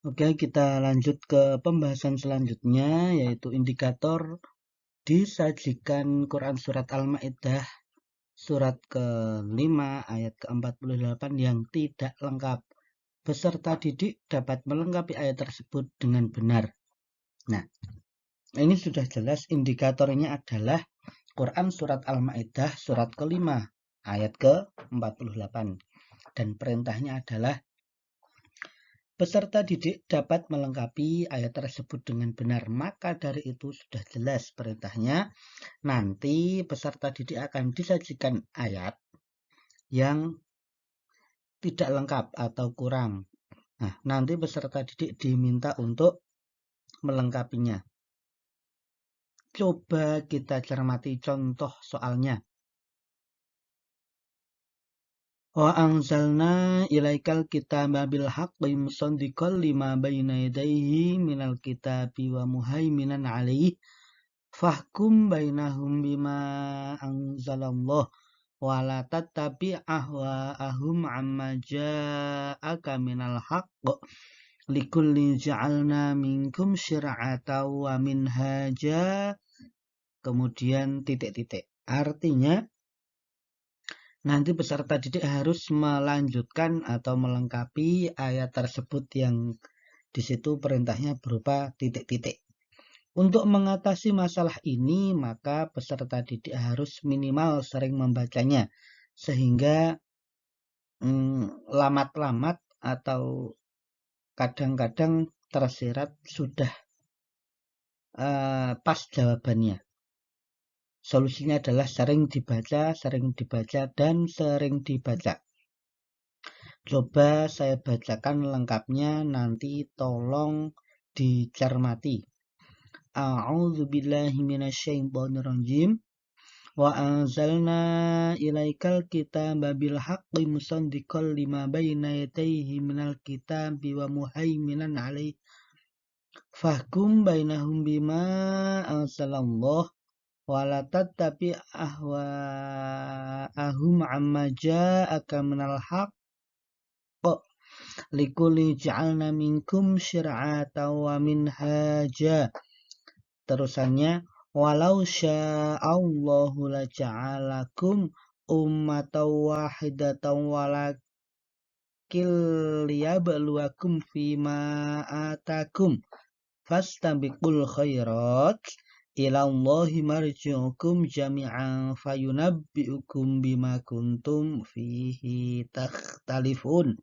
Oke, kita lanjut ke pembahasan selanjutnya, yaitu indikator disajikan Quran Surat Al-Ma'idah surat ke-5 ayat ke-48 yang tidak lengkap. Peserta didik dapat melengkapi ayat tersebut dengan benar. Nah, ini sudah jelas indikatornya adalah Quran Surat Al-Ma'idah surat ke-5 ayat ke-48. Dan perintahnya adalah peserta didik dapat melengkapi ayat tersebut dengan benar. Maka dari itu sudah jelas perintahnya. Nanti peserta didik akan disajikan ayat yang tidak lengkap atau kurang. Nah, nanti peserta didik diminta untuk melengkapinya. Coba kita cermati contoh soalnya. Wa anzalna ilaikal kitaba bil haqqi musaddiqan lima baina yadayhi minal kitabi wa muhaiminan 'alaihi fahkum bainahum bima anzalallah wa la tattabi' ahwa'ahum 'amma ja'aka minal haqq likulli ja'alna minkum syir'atan wa minhaja kemudian titik-titik. Artinya nanti peserta didik harus melanjutkan atau melengkapi ayat tersebut yang di situ perintahnya berupa titik-titik. Untuk mengatasi masalah ini, maka peserta didik harus minimal sering membacanya sehingga lamat-lamat atau kadang-kadang tersirat sudah pas jawabannya. Solusinya adalah sering dibaca, dan sering dibaca. Coba saya bacakan lengkapnya, nanti tolong dicermati. A'udzubillahi minasyaitonirrajim. Wa anzalna ilaikal kitaba bil haqqi musaddiqan lima baina yadayhi minal kitabi wa muhaiminan 'alaihi fahkum bainahum bima anzalallah wa la tattabi' ahwa'ahum 'amma ja'aka minal haqq likulli ja'alna minkum syir'atan wa minhaja. Terusannya walau sya'allahu laja'alakum ummatan wahidatan walakil liyabluwakum fima atakum fastabiqul khairat ilallahi marji'ukum jami'an fayunabbi'ukum bima kuntum fihi takhtalifun.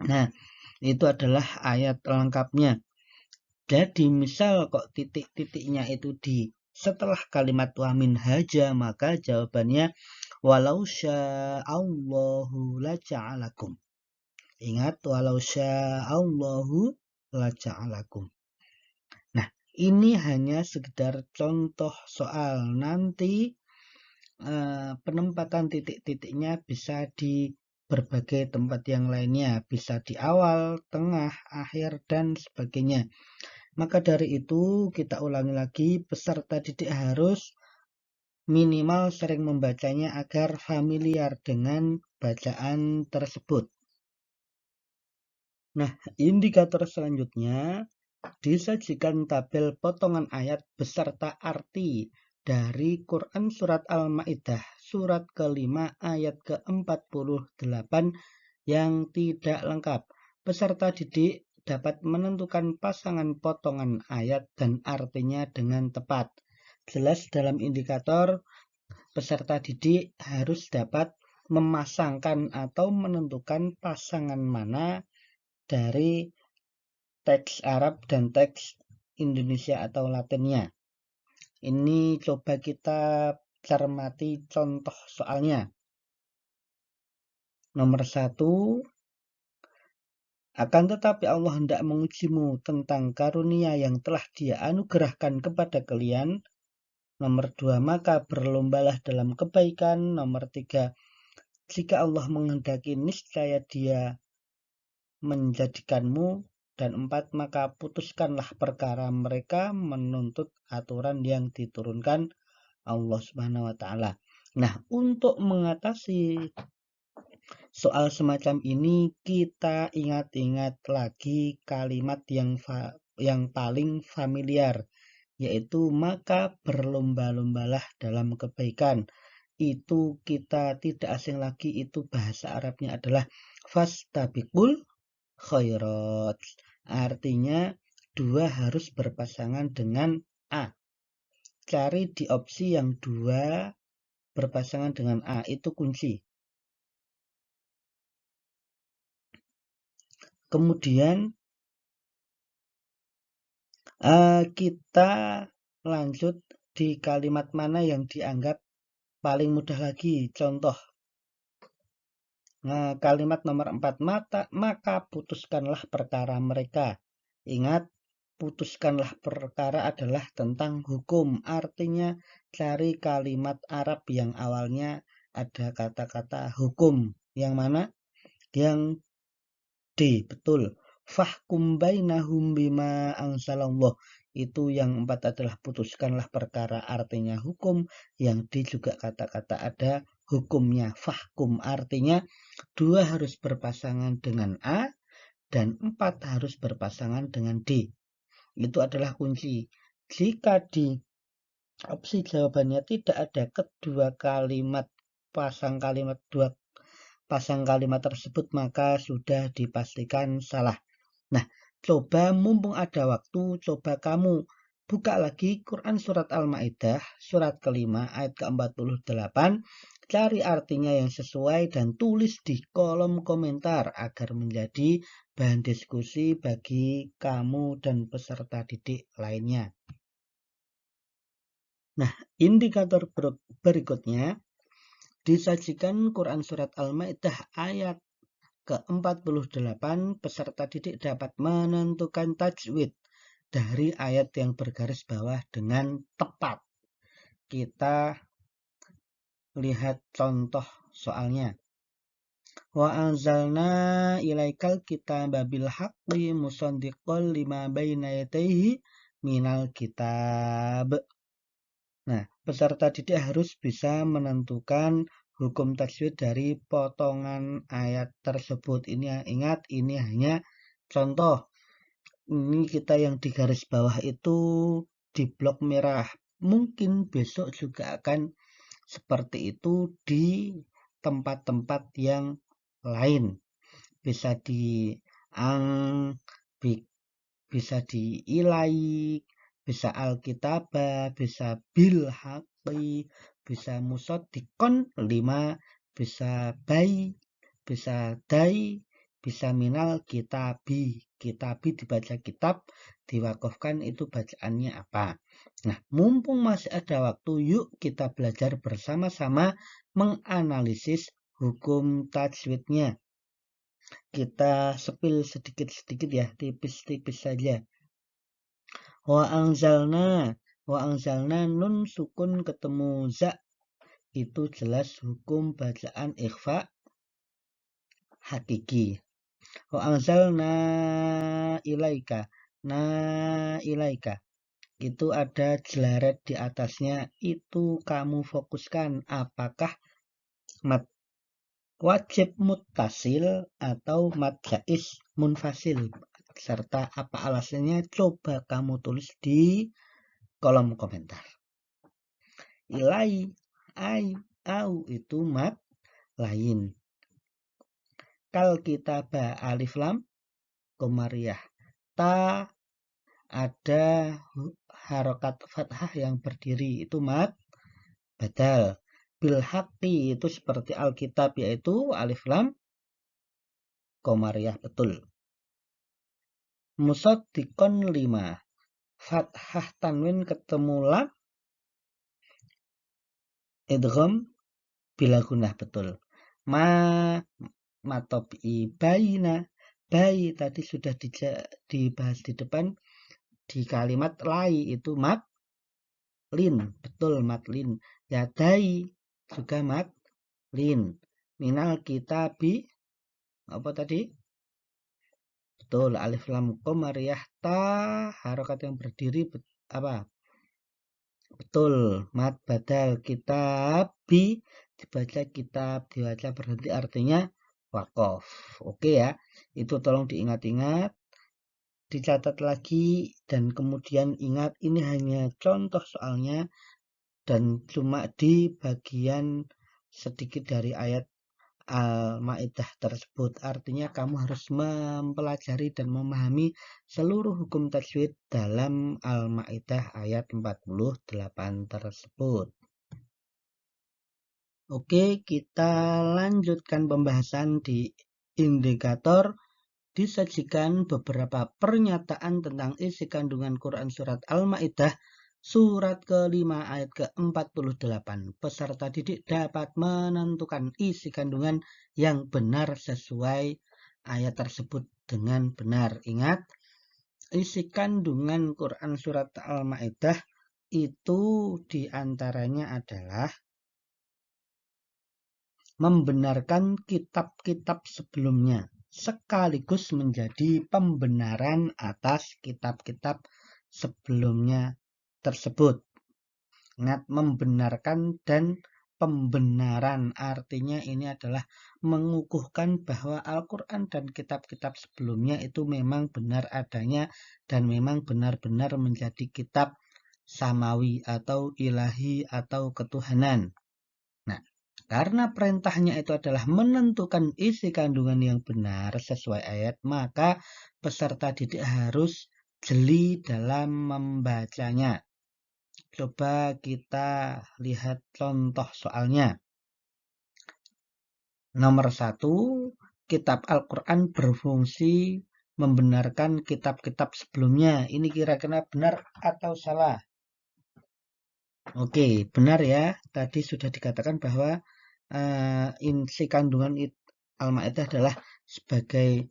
Nah, itu adalah ayat lengkapnya. Jadi misal kok titik-titiknya itu di setelah kalimat wa minhaja, maka jawabannya walau sya'allahu laja'alakum. Ingat, walau sya'allahu laja'alakum. Nah, ini hanya sekedar contoh soal. Nanti penempatan titik-titiknya bisa di berbagai tempat yang lainnya. Bisa di awal, tengah, akhir, dan sebagainya. Maka dari itu kita ulangi lagi, peserta didik harus minimal sering membacanya agar familiar dengan bacaan tersebut. Nah, indikator selanjutnya disajikan tabel potongan ayat beserta arti dari Quran Surat Al-Ma'idah surat ke-5 ayat ke-48 yang tidak lengkap. Peserta didik dapat menentukan pasangan potongan ayat dan artinya dengan tepat. Jelas dalam indikator peserta didik harus dapat memasangkan atau menentukan pasangan mana dari teks Arab dan teks Indonesia atau Latinnya. Ini coba kita cermati contoh soalnya. Nomor 1, akan tetapi Allah hendak mengujimu tentang karunia yang telah Dia anugerahkan kepada kalian. Nomor 2, maka berlombalah dalam kebaikan. Nomor 3, jika Allah menghendaki niscaya Dia menjadikanmu. Dan 4, maka putuskanlah perkara mereka menuntut aturan yang diturunkan Allah Subhanahu wa Ta'ala. Nah, untuk mengatasi soal semacam ini kita ingat-ingat lagi kalimat yang paling familiar, yaitu maka berlomba-lombalah dalam kebaikan. Itu kita tidak asing lagi, itu bahasa Arabnya adalah fastabiqul khairat. Artinya dua harus berpasangan dengan A. Cari di opsi yang dua berpasangan dengan A, itu kunci. Kemudian kita lanjut di kalimat mana yang dianggap paling mudah lagi. Contoh, kalimat nomor 4, maka putuskanlah perkara mereka. Ingat, putuskanlah perkara adalah tentang hukum. Artinya cari kalimat Arab yang awalnya ada kata-kata hukum. Yang mana? Yang D, betul. Fahkum bainahum bima anzalallah. Itu yang 4 adalah putuskanlah perkara, artinya hukum. Yang D juga kata-kata ada hukumnya. Fahkum artinya 2 harus berpasangan dengan A dan 4 harus berpasangan dengan D. Itu adalah kunci. Jika di opsi jawabannya tidak ada kedua kalimat dua pasang kalimat tersebut, maka sudah dipastikan salah. Nah, coba mumpung ada waktu, coba kamu buka lagi Quran Surat Al-Ma'idah, surat kelima, ayat ke-48, cari artinya yang sesuai dan tulis di kolom komentar agar menjadi bahan diskusi bagi kamu dan peserta didik lainnya. Nah, indikator berikutnya, disajikan Quran Surat Al-Ma'idah ayat ke-48, peserta didik dapat menentukan tajwid dari ayat yang bergaris bawah dengan tepat. Kita lihat contoh soalnya. Wa anzalna ilaikal kitaba bil haqqi musaddiqan lima baina yadayhi minal kitab. Nah, peserta didik harus bisa menentukan hukum tajwid dari potongan ayat tersebut. Ini ingat, ini hanya contoh. Ini kita yang di garis bawah itu di blok merah. Mungkin besok juga akan seperti itu di tempat-tempat yang lain. Bisa di bisa di ilaik, bisa alkitabah, bisa bil haqi, bisa musaddiqon 5, bisa bai, bisa dai, bisa minal kitabi. Kitabi dibaca kitab, diwakafkan itu bacaannya apa. Nah, mumpung masih ada waktu, yuk kita belajar bersama-sama menganalisis hukum tajwidnya. Kita sepil sedikit-sedikit ya, tipis-tipis saja. Wa anzalna nun sukun ketemu za, itu jelas hukum bacaan ikhfa hakiki. Wa anzalna ilaika, itu ada jelaret di atasnya, itu kamu fokuskan apakah mat wajib muttasil atau mad jaiz munfasil, serta apa alasannya coba kamu tulis di kolom komentar. Ilai, ai, au itu mad lain. Kal kitabah alif lam komariah. Ta ada harokat fathah yang berdiri, itu mad badal. Bil haqqi itu seperti Alkitab, yaitu alif lam komariah, betul. Musaddiqon 5, fathah tanwin ketemu lam, idgham bila gunah, betul. Matobi baina, bayi tadi sudah dibahas di depan di kalimat lai, itu mat lin, betul, mat lin. Ya dai juga mat lin. Minal kitabi apa tadi? Betul, alif lam komariah, ta harokat yang berdiri apa? Betul, mat badal. Kitab bi dibaca kitab, dibaca berhenti, artinya Waqaf. Oke ya, itu tolong diingat-ingat, dicatat lagi, dan kemudian ingat ini hanya contoh soalnya dan cuma di bagian sedikit dari ayat Al-Maidah tersebut. Artinya kamu harus mempelajari dan memahami seluruh hukum tajwid dalam Al-Maidah ayat 48 tersebut. Oke, kita lanjutkan pembahasan di indikator. Disajikan beberapa pernyataan tentang isi kandungan Quran Surat Al-Maidah surat ke-5 ayat ke-48. Peserta didik dapat menentukan isi kandungan yang benar sesuai ayat tersebut dengan benar. Ingat, isi kandungan Quran Surat Al-Maidah itu diantaranya adalah membenarkan kitab-kitab sebelumnya, sekaligus menjadi pembenaran atas kitab-kitab sebelumnya tersebut. Ingat, membenarkan dan pembenaran artinya ini adalah mengukuhkan bahwa Al-Quran dan kitab-kitab sebelumnya itu memang benar adanya dan memang benar-benar menjadi kitab samawi atau ilahi atau ketuhanan. Nah, karena perintahnya itu adalah menentukan isi kandungan yang benar sesuai ayat, maka peserta didik harus jeli dalam membacanya. Coba kita lihat contoh soalnya. Nomor 1, kitab Al-Quran berfungsi membenarkan kitab-kitab sebelumnya. Ini kira-kira benar atau salah? Oke, benar ya. Tadi sudah dikatakan bahwa isi kandungan Al-Maidah adalah sebagai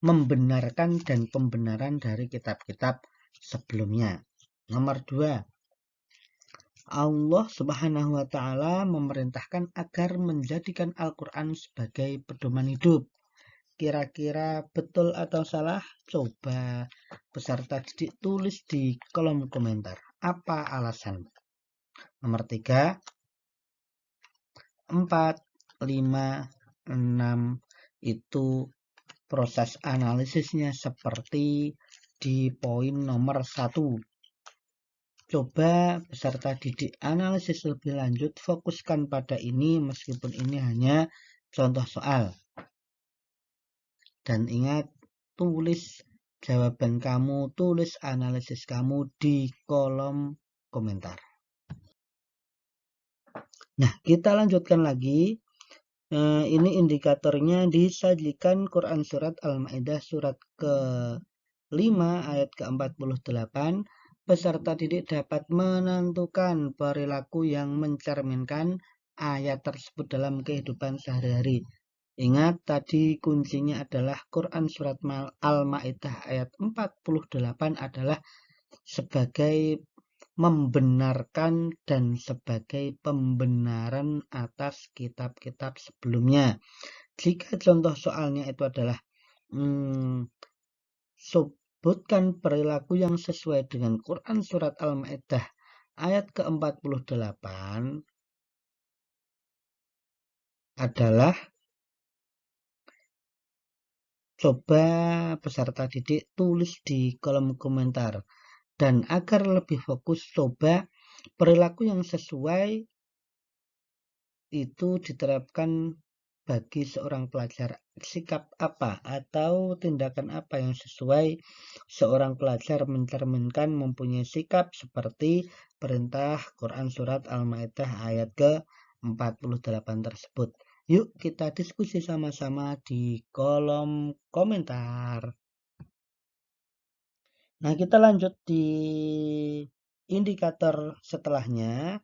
membenarkan dan pembenaran dari kitab-kitab sebelumnya. Nomor 2, Allah Subhanahu wa Ta'ala memerintahkan agar menjadikan Al-Quran sebagai pedoman hidup. Kira-kira betul atau salah? Coba peserta didik tulis di kolom komentar. Apa alasan? Nomor 3, 4, 5, 6 itu proses analisisnya seperti di poin nomor 1. Coba peserta didik analisis lebih lanjut, fokuskan pada ini meskipun ini hanya contoh soal. Dan ingat, tulis jawaban kamu, tulis analisis kamu di kolom komentar. Nah, kita lanjutkan lagi. Ini indikatornya disajikan Quran Surat Al-Maidah surat ke-5 ayat ke-48. Peserta didik dapat menentukan perilaku yang mencerminkan ayat tersebut dalam kehidupan sehari-hari. Ingat, tadi kuncinya adalah Quran Surat Al-Maidah ayat 48 adalah sebagai membenarkan dan sebagai pembenaran atas kitab-kitab sebelumnya. Jika contoh soalnya itu adalah sebutkan perilaku yang sesuai dengan Quran Surat Al-Maidah ayat ke-48 adalah, coba peserta didik tulis di kolom komentar. Dan agar lebih fokus, coba perilaku yang sesuai itu diterapkan bagi seorang pelajar. Sikap apa atau tindakan apa yang sesuai seorang pelajar mencerminkan mempunyai sikap seperti perintah Quran Surat Al-Maidah ayat ke-48 tersebut. Yuk kita diskusi sama-sama di kolom komentar. Nah, kita lanjut di indikator setelahnya.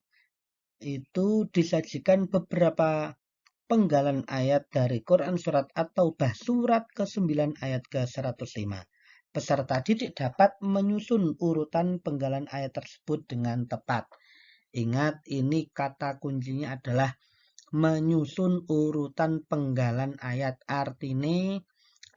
Itu disajikan beberapa penggalan ayat dari Quran Surat At-Taubah surat ke-9 ayat ke-105. Peserta didik dapat menyusun urutan penggalan ayat tersebut dengan tepat. Ingat, ini kata kuncinya adalah menyusun urutan penggalan ayat.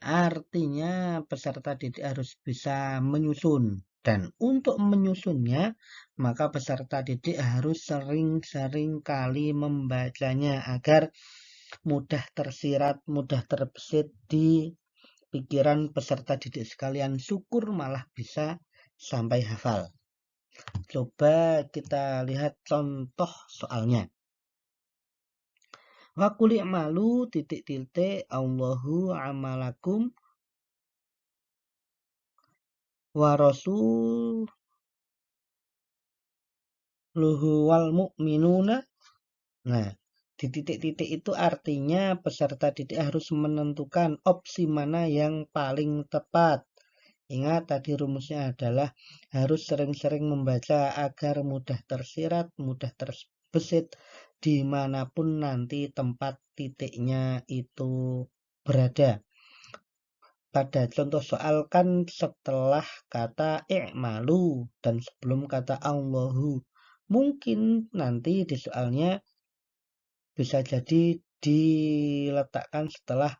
Artinya peserta didik harus bisa menyusun. Dan untuk menyusunnya, maka peserta didik harus sering-sering kali membacanya agar mudah tersirat, mudah terbesit di pikiran peserta didik sekalian. Syukur malah bisa sampai hafal. Coba kita lihat contoh soalnya. Wa qul i'malu Allahu amalakum wa rasuluhu wal mu'minuna. Nah, di titik-titik itu artinya peserta didik harus menentukan opsi mana yang paling tepat. Ingat tadi rumusnya adalah harus sering-sering membaca agar mudah tersirat, mudah terbesit dimanapun nanti tempat titiknya itu berada. Pada contoh soal kan setelah kata i'malu dan sebelum kata Allahu. Mungkin nanti di soalnya bisa jadi diletakkan setelah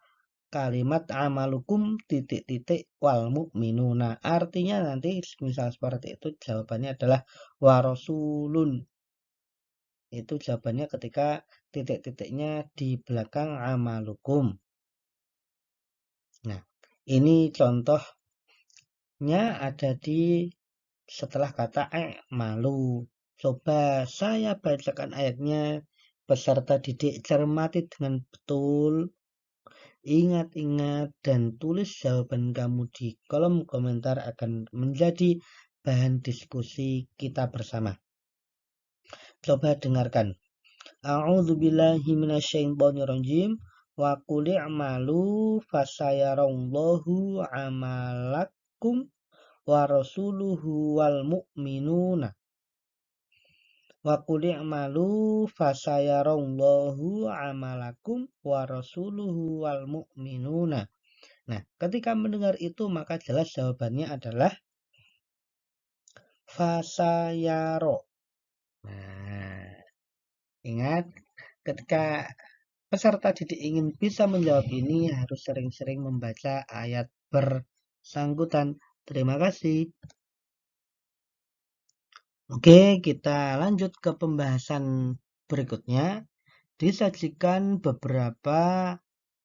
kalimat amalukum titik-titik wal mu'minuna. Artinya nanti misal seperti itu jawabannya adalah warasulun. Itu jawabannya ketika titik-titiknya di belakang amalukum. Nah, ini contohnya ada di setelah kata malu. Coba saya bacakan ayatnya. Peserta didik cermati dengan betul. Ingat-ingat dan tulis jawaban kamu di kolom komentar akan menjadi bahan diskusi kita bersama. Coba dengarkan. A'udzubillahi minasyaitonirrajim. Wa qul i'malu fasayarallahu amalakum wa rasuluhu wal mu'minuna. Wa qul i'malu fasayarallahu amalakum wa rasuluhu wal mu'minuna. Nah, ketika mendengar itu maka jelas jawabannya adalah fasayaro. Nah, ingat ketika peserta didik ingin bisa menjawab ini harus sering-sering membaca ayat bersangkutan. Terima kasih. Oke, kita lanjut ke pembahasan berikutnya. Disajikan beberapa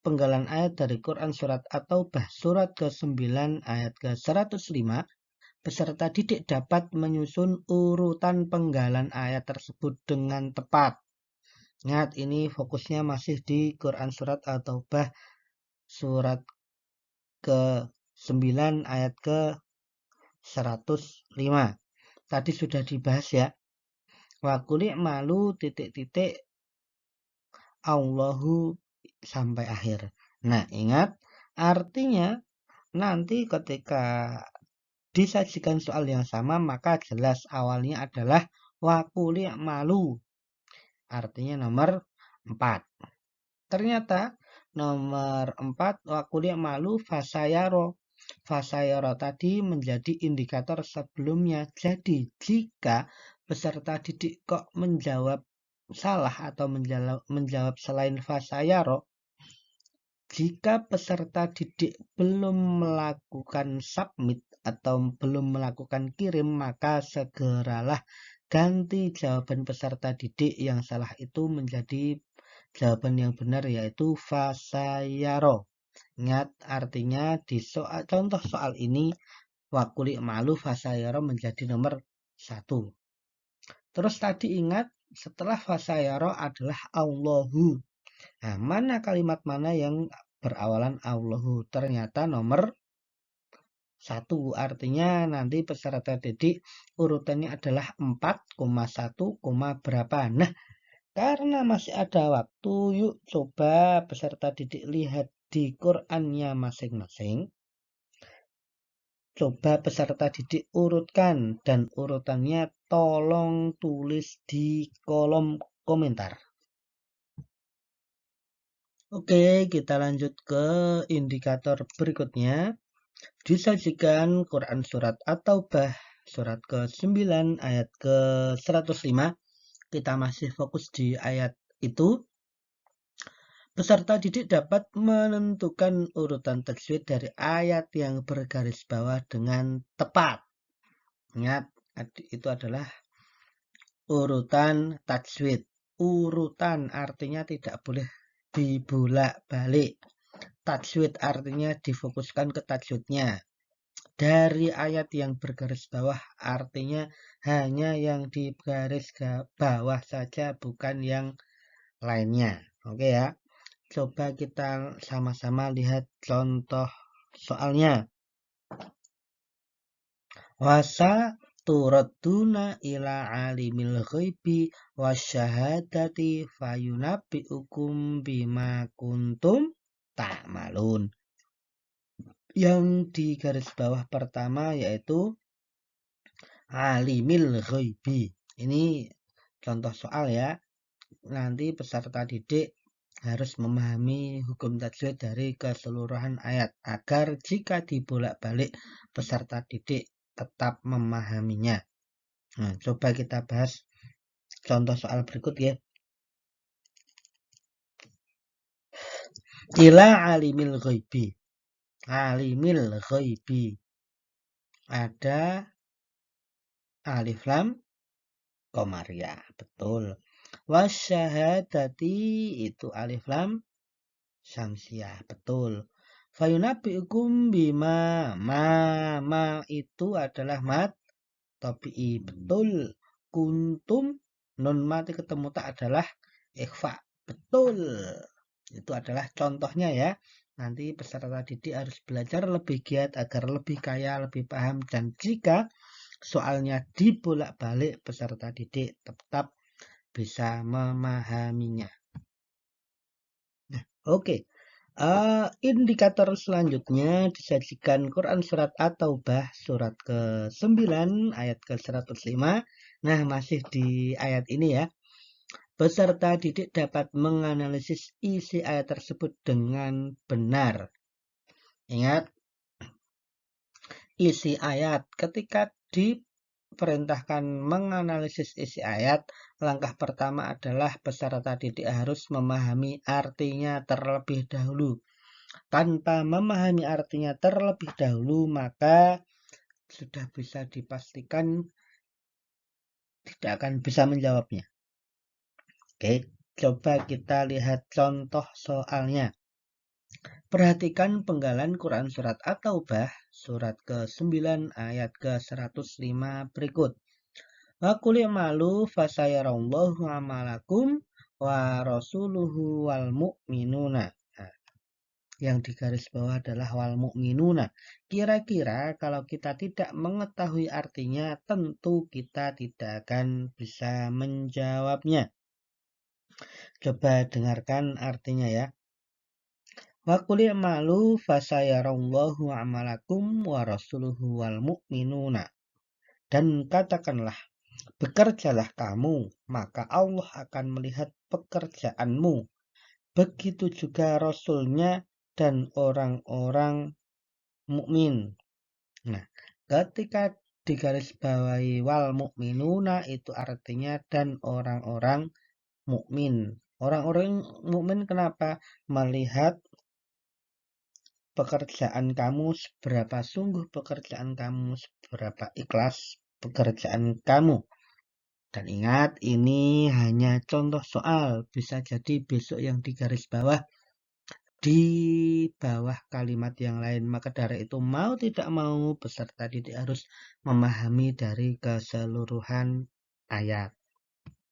penggalan ayat dari Quran surat At-Taubah surat ke-9 ayat ke-105. Peserta didik dapat menyusun urutan penggalan ayat tersebut dengan tepat. Ingat, ini fokusnya masih di Quran surat At-Taubah surat ke-9 ayat ke-105. Tadi sudah dibahas ya. Wa qul i'malu titik-titik Allahu sampai akhir. Nah, ingat artinya nanti ketika disajikan soal yang sama maka jelas awalnya adalah wa qul i'malu. Artinya nomor 4. Ternyata nomor 4 wa qul i'malu fasayaro. Fasayaro tadi menjadi indikator sebelumnya. Jadi jika peserta didik kok menjawab salah atau menjawab selain fasayaro, jika peserta didik belum melakukan submit atau belum melakukan kirim, maka segeralah ganti jawaban peserta didik yang salah itu menjadi jawaban yang benar, yaitu fasayaro. Ingat artinya di contoh soal ini wa qul i'malu fasayaro menjadi nomor 1. Terus tadi ingat setelah fasayaro adalah Allahu. Nah, mana kalimat mana yang berawalan Allahu? Ternyata nomor 1. Artinya nanti peserta didik urutannya adalah 4,1, berapa. Nah, karena masih ada waktu, yuk coba peserta didik lihat di Qur'annya masing-masing. Coba peserta didik urutkan dan urutannya tolong tulis di kolom komentar. Oke, kita lanjut ke indikator berikutnya. Disajikan Quran surat At-Taubah surat ke-9 ayat ke-105. Kita masih fokus di ayat itu. Peserta didik dapat menentukan urutan tajwid dari ayat yang bergaris bawah dengan tepat. Ingat, itu adalah urutan tajwid. Urutan artinya tidak boleh dibolak-balik. Tajwid artinya difokuskan ke tajwidnya. Dari ayat yang bergaris bawah artinya hanya yang di garis bawah saja, bukan yang lainnya. Oke ya. Coba kita sama-sama lihat contoh soalnya. Wasa turadduna ila alimil ghaibi wasyahadati fayunabbi'ukum bima kuntum ta'malun. Yang di garis bawah pertama yaitu alimil ghaibi. Ini contoh soal ya. Nanti peserta didik harus memahami hukum tajwid dari keseluruhan ayat agar jika dibolak-balik peserta didik tetap memahaminya. Nah, coba kita bahas contoh soal berikut ya. Ila alimil ghaibi. Alimil ghaibi. Ada alif lam komariah, betul. Wasyahadati itu alif lam syamsiah, betul. Fayunabbi'ukum bima ma itu adalah mat tabi'i, betul. Kuntum nun mati ketemu tak adalah ikhfa, betul. Itu adalah contohnya ya. Nanti peserta didik harus belajar lebih giat agar lebih kaya, lebih paham, dan jika soalnya dibolak-balik peserta didik tetap bisa memahaminya. Nah, oke. Indikator selanjutnya disajikan Quran Surat At-Taubah surat ke-9 ayat ke-105. Nah, masih di ayat ini ya. Peserta didik dapat menganalisis isi ayat tersebut dengan benar. Ingat, isi ayat ketika diperintahkan menganalisis isi ayat, langkah pertama adalah peserta didik harus memahami artinya terlebih dahulu. Tanpa memahami artinya terlebih dahulu, maka sudah bisa dipastikan tidak akan bisa menjawabnya. Oke, coba kita lihat contoh soalnya. Perhatikan penggalan Quran Surat At-Taubah surat ke-9 ayat ke-105 berikut. Wa qul i'malu fasayarallahu amalakum wa rasuluhu wal mu'minuna. Nah, yang di garis bawah adalah wal mu'minuna. Kira-kira kalau kita tidak mengetahui artinya, tentu kita tidak akan bisa menjawabnya. Coba dengarkan artinya ya. Wa qul i'malu fasayarallahu amalakum wa rasuluhu wal mu'minuna. Dan katakanlah, bekerjalah kamu, maka Allah akan melihat pekerjaanmu. Begitu juga Rasulnya dan orang-orang mukmin. Nah, ketika digarisbawahi wal mukminuna itu artinya dan orang-orang mukmin. Orang-orang mukmin kenapa? Melihat pekerjaan kamu, seberapa sungguh pekerjaan kamu, seberapa ikhlas pekerjaan kamu. Dan ingat, ini hanya contoh soal. Bisa jadi besok yang di garis bawah, di bawah kalimat yang lain. Maka dari itu, mau tidak mau, peserta didik harus memahami dari keseluruhan ayat.